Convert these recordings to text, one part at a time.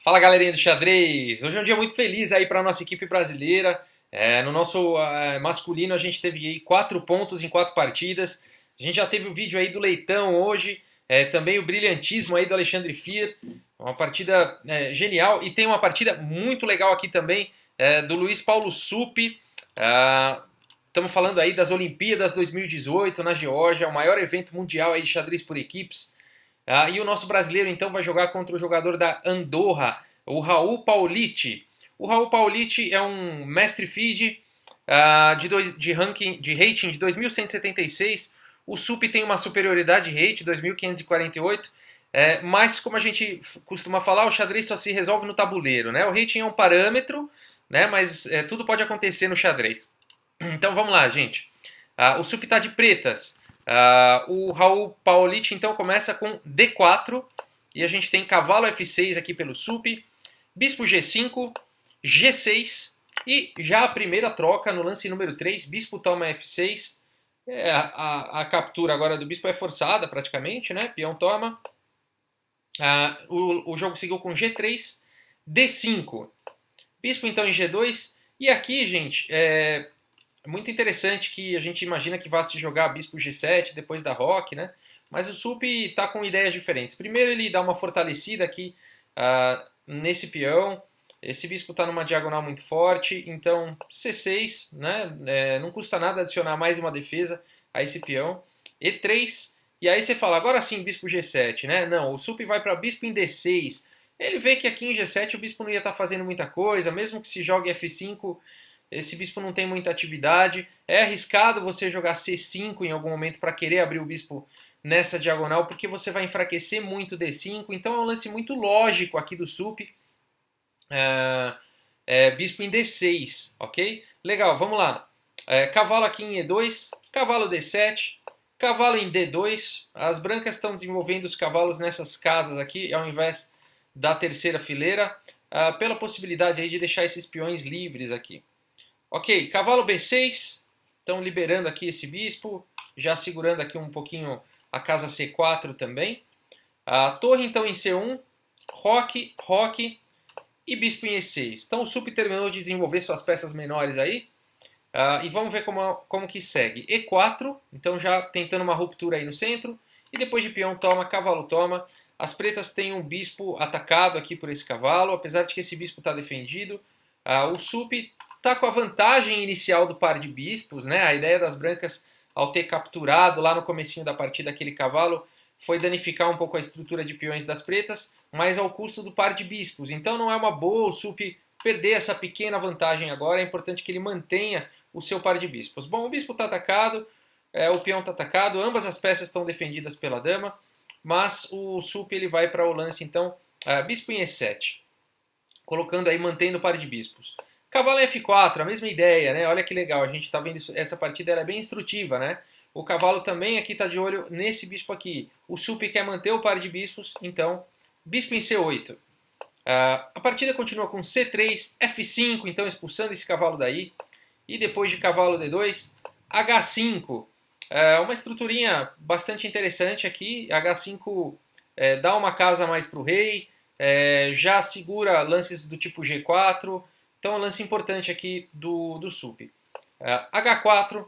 Fala galerinha do xadrez! Hoje é um dia muito feliz aí para a nossa equipe brasileira. No nosso masculino a gente teve aí 4 pontos em 4 partidas. A gente já teve o vídeo aí do Leitão hoje, também o brilhantismo aí do Alexandre Fier. Uma partida genial e tem uma partida muito legal aqui também do Luiz Paulo Suppi. Estamos falando aí das Olimpíadas 2018 na Geórgia, o maior evento mundial aí de xadrez por equipes. E o nosso brasileiro então vai jogar contra o jogador da Andorra, o Raul Paulite. O Raul Paulite é um mestre FIDE de ranking, de rating de 2176. O Suppi tem uma superioridade de rate 2548. Mas como a gente costuma falar, o xadrez só se resolve no tabuleiro, né? O rating é um parâmetro, né? Mas tudo pode acontecer no xadrez. Então vamos lá, gente. O Suppi está de pretas. O Raul Paulite então começa com D4 e a gente tem cavalo F6 aqui pelo Suppi, bispo G5, G6 e já a primeira troca no lance número 3, bispo toma F6. A captura agora do bispo é forçada praticamente, né? Peão toma. O jogo seguiu com G3, D5, bispo então em G2 e aqui, gente, é muito interessante que a gente imagina que vá se jogar bispo G7 depois da roque, né? Mas o Suppi está com ideias diferentes. Primeiro ele dá uma fortalecida aqui nesse peão. Esse bispo está numa diagonal muito forte, então C6, né? Não custa nada adicionar mais uma defesa a esse peão. E3, e aí você fala, agora sim bispo G7, né? Não, o Suppi vai para bispo em D6. Ele vê que aqui em G7 o bispo não ia estar fazendo muita coisa, mesmo que se jogue F5, esse bispo não tem muita atividade. É arriscado você jogar C5 em algum momento para querer abrir o bispo nessa diagonal, porque você vai enfraquecer muito D5. Então é um lance muito lógico aqui do Suppi. Bispo em D6, ok? Legal, vamos lá. Cavalo aqui em E2, cavalo D7, cavalo em D2. As brancas estão desenvolvendo os cavalos nessas casas aqui, ao invés da terceira fileira, pela possibilidade aí de deixar esses peões livres aqui. Ok, cavalo B6, estão liberando aqui esse bispo, já segurando aqui um pouquinho a casa C4 também. Torre então em C1, roque, roque e bispo em E6. Então o Suppi terminou de desenvolver suas peças menores aí. E vamos ver como que segue. E4, então já tentando uma ruptura aí no centro. E depois de peão toma, cavalo toma. As pretas têm um bispo atacado aqui por esse cavalo, apesar de que esse bispo está defendido. O Suppi está com a vantagem inicial do par de bispos, né? A ideia das brancas, ao ter capturado lá no comecinho da partida aquele cavalo, foi danificar um pouco a estrutura de peões das pretas, mas ao custo do par de bispos. Então não é uma boa o Suppi perder essa pequena vantagem agora, é importante que ele mantenha o seu par de bispos. Bom, o bispo está atacado, o peão está atacado, ambas as peças estão defendidas pela dama, mas o Suppi ele vai para o lance então, bispo em E7, colocando aí, mantendo o par de bispos. Cavalo em F4, a mesma ideia, né? Olha que legal, a gente está vendo isso, essa partida ela é bem instrutiva, né? O cavalo também aqui está de olho nesse bispo aqui. O Suppi quer manter o par de bispos, então bispo em C8. A partida continua com C3, F5, então expulsando esse cavalo daí. E depois de cavalo D2, H5. Uma estruturinha bastante interessante aqui. H5 dá uma casa mais para o rei, já segura lances do tipo G4. Então é um lance importante aqui do Suppi. H4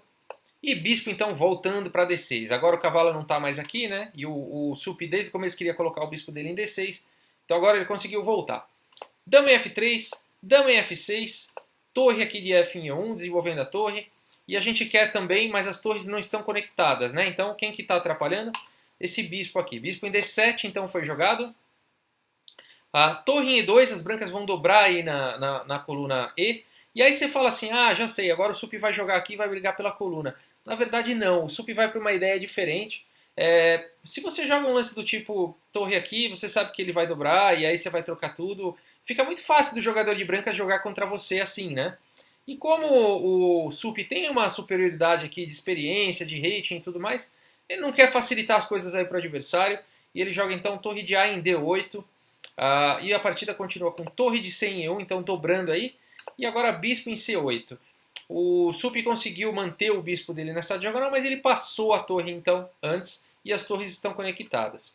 e bispo então voltando para D6. Agora o cavalo não está mais aqui, né? E o Suppi desde o começo queria colocar o bispo dele em D6. Então agora ele conseguiu voltar. Dama em F3, dama em F6, torre aqui de F em E1, desenvolvendo a torre. E a gente quer também, mas as torres não estão conectadas, né? Então quem que está atrapalhando? Esse bispo aqui. Bispo em D7 então foi jogado. A torre em E2, as brancas vão dobrar aí na coluna E. E aí você fala assim, já sei, agora o Suppi vai jogar aqui e vai brigar pela coluna. Na verdade não, o Suppi vai para uma ideia diferente. Se você joga um lance do tipo torre aqui, você sabe que ele vai dobrar e aí você vai trocar tudo. Fica muito fácil do jogador de brancas jogar contra você assim, né? E como o Suppi tem uma superioridade aqui de experiência, de rating e tudo mais, ele não quer facilitar as coisas aí para o adversário. E ele joga então torre de A em D8. E a partida continua com torre de C em E1, então dobrando aí. E agora bispo em C8. O Suppi conseguiu manter o bispo dele nessa diagonal, mas ele passou a torre então antes e as torres estão conectadas.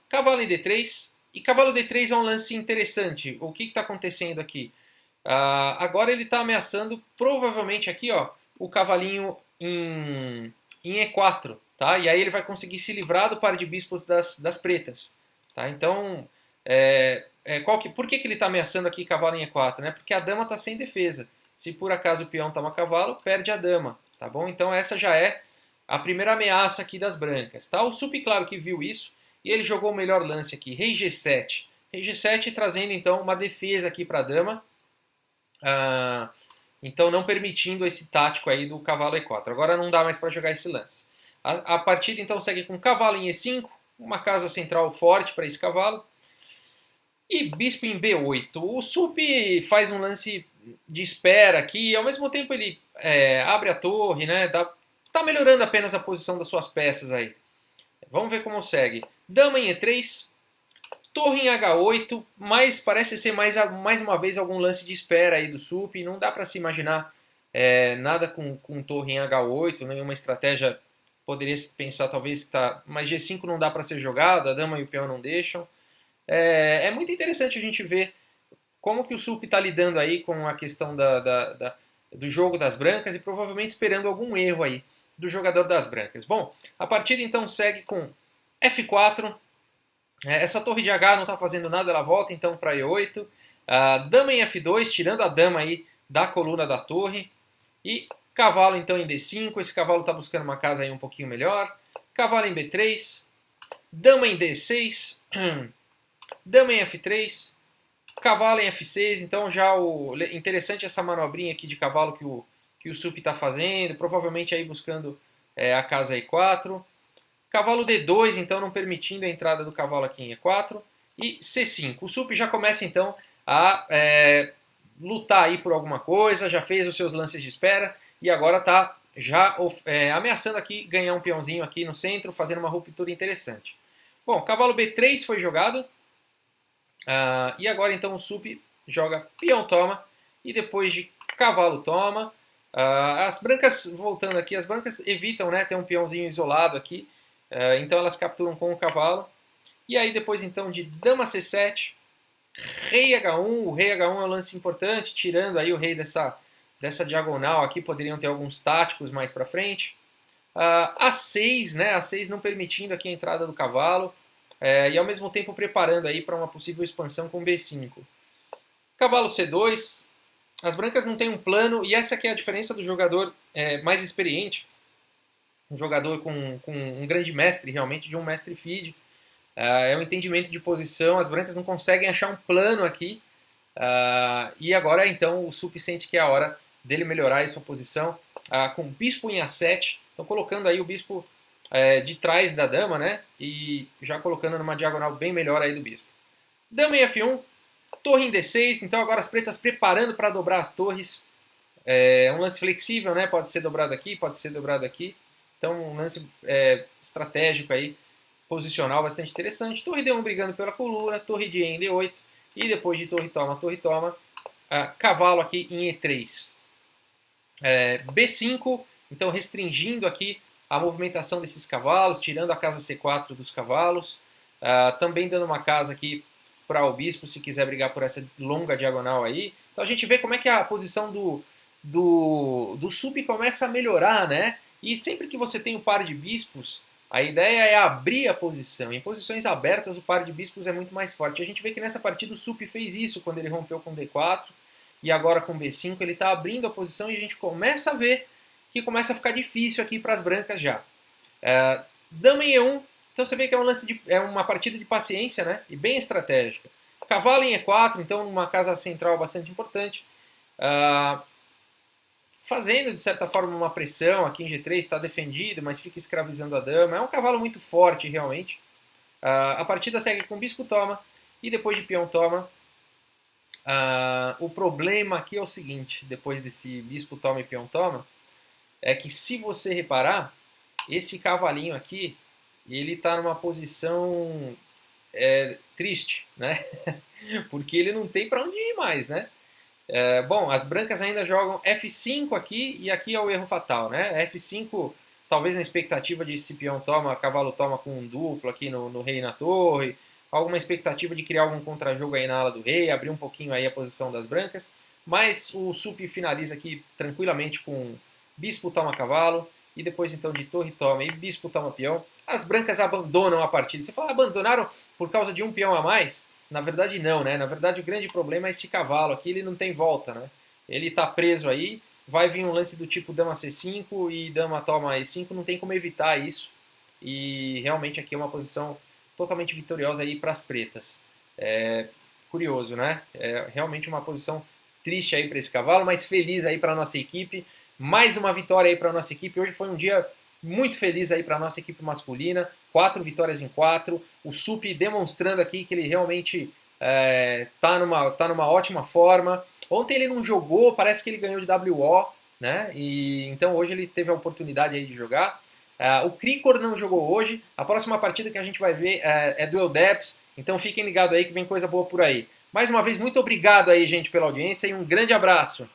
Cavalo em D3 E cavalo D3 é um lance interessante. O que está acontecendo aqui? Agora ele está ameaçando, provavelmente aqui, ó, o cavalinho em E4, tá? E aí ele vai conseguir se livrar do par de bispos das pretas, tá? Então, por que ele está ameaçando aqui cavalo em E4, né? Porque a dama está sem defesa. Se por acaso o peão toma cavalo, perde a dama, tá bom? Então essa já é a primeira ameaça aqui das brancas, tá? O Sup, claro que viu isso, e ele jogou o melhor lance aqui, rei G7. Rei G7 trazendo então uma defesa aqui para a dama, então não permitindo esse tático aí do cavalo E4. Agora não dá mais para jogar esse lance. A partida então segue com cavalo em E5, uma casa central forte para esse cavalo, e bispo em B8. O Sup faz um lance de espera aqui, e ao mesmo tempo ele abre a torre, né? Tá melhorando apenas a posição das suas peças aí. Vamos ver como segue. Dama em E3, torre em H8, mas parece ser mais uma vez algum lance de espera aí do Sup. Não dá para se imaginar nada com torre em H8, nenhuma estratégia. Poderia pensar talvez que tá, mas G5 não dá para ser jogado, a dama e o peão não deixam. É muito interessante a gente ver como que o Sup está lidando aí com a questão do jogo das brancas e provavelmente esperando algum erro aí do jogador das brancas. Bom, a partida então segue com F4. Essa torre de H não está fazendo nada, ela volta então para E8. Dama em F2, tirando a dama aí da coluna da torre. E cavalo então em D5, esse cavalo está buscando uma casa aí um pouquinho melhor. Cavalo em B3, dama em D6, dama em F3, cavalo em F6, então já interessante essa manobrinha aqui de cavalo que o Sup está fazendo, provavelmente aí buscando a casa E4. Cavalo D2, então não permitindo a entrada do cavalo aqui em E4. E C5. O Sup já começa então a lutar aí por alguma coisa, já fez os seus lances de espera e agora está já ameaçando aqui ganhar um peãozinho aqui no centro, fazendo uma ruptura interessante. Bom, cavalo B3 foi jogado. E agora então o Sup joga peão toma e depois de cavalo toma. As brancas, voltando aqui, as brancas evitam, né, ter um peãozinho isolado aqui, então elas capturam com o cavalo. E aí depois então de dama C7, rei H1, o rei H1 é um lance importante, tirando aí o rei dessa diagonal aqui, poderiam ter alguns táticos mais para frente. A6, né, A6 não permitindo aqui a entrada do cavalo, e ao mesmo tempo preparando aí para uma possível expansão com B5. Cavalo C2, as brancas não têm um plano, e essa aqui é a diferença do jogador mais experiente, um jogador com um grande mestre, realmente, de um mestre feed. É um entendimento de posição, as brancas não conseguem achar um plano aqui, e agora então o Sup sente que é a hora dele melhorar a sua posição, com bispo em A7, então colocando aí o bispo de trás da dama, né, e já colocando numa diagonal bem melhor aí do bispo. Dama em F1, torre em D6, então agora as pretas preparando para dobrar as torres, um lance flexível, né, pode ser dobrado aqui, pode ser dobrado aqui, então um lance estratégico aí, posicional bastante interessante. Torre D1 brigando pela coluna, torre de E em D8, e depois de torre toma, cavalo aqui em E3. B5, então restringindo aqui a movimentação desses cavalos, tirando a casa C4 dos cavalos, também dando uma casa aqui para o bispo se quiser brigar por essa longa diagonal aí. Então a gente vê como é que a posição do Sup começa a melhorar, né? E sempre que você tem um par de bispos, a ideia é abrir a posição. Em posições abertas, o par de bispos é muito mais forte. A gente vê que nessa partida o Sup fez isso quando ele rompeu com D4 e agora com B5 ele está abrindo a posição e a gente começa a ver que começa a ficar difícil aqui para as brancas já. Dama em E1, então você vê que é uma partida de paciência, né? E bem estratégica. Cavalo em E4, então uma casa central bastante importante. Fazendo, de certa forma, uma pressão aqui em G3, está defendido, mas fica escravizando a dama. É um cavalo muito forte, realmente. A partida segue com bispo toma, e depois de peão toma. O problema aqui é o seguinte, depois desse bispo toma e peão toma, é que se você reparar, esse cavalinho aqui, ele está numa posição triste, né? Porque ele não tem para onde ir mais, né? Bom, as brancas ainda jogam F5 aqui, e aqui é o erro fatal, né? F5, talvez na expectativa de se peão toma, cavalo toma com um duplo aqui no rei na torre, alguma expectativa de criar algum contra-jogo aí na ala do rei, abrir um pouquinho aí a posição das brancas, mas o sup finaliza aqui tranquilamente com bispo toma cavalo, e depois então de torre toma e bispo toma peão. As brancas abandonam a partida. Você fala, abandonaram por causa de um peão a mais? Na verdade não, né? Na verdade o grande problema é esse cavalo aqui, ele não tem volta, né? Ele está preso aí, vai vir um lance do tipo dama c5 e dama toma e5, não tem como evitar isso. E realmente aqui é uma posição totalmente vitoriosa aí para as pretas. É curioso, né? É realmente uma posição triste aí para esse cavalo, mas feliz aí para a nossa equipe. Mais uma vitória aí para a nossa equipe. Hoje foi um dia muito feliz aí para a nossa equipe masculina. 4 vitórias em 4. O Sup demonstrando aqui que ele realmente tá numa ótima forma. Ontem ele não jogou, parece que ele ganhou de WO, né? E então hoje ele teve a oportunidade aí de jogar. O Krikor não jogou hoje. A próxima partida que a gente vai ver é do Eldeps. Então fiquem ligados aí que vem coisa boa por aí. Mais uma vez, muito obrigado aí, gente, pela audiência e um grande abraço.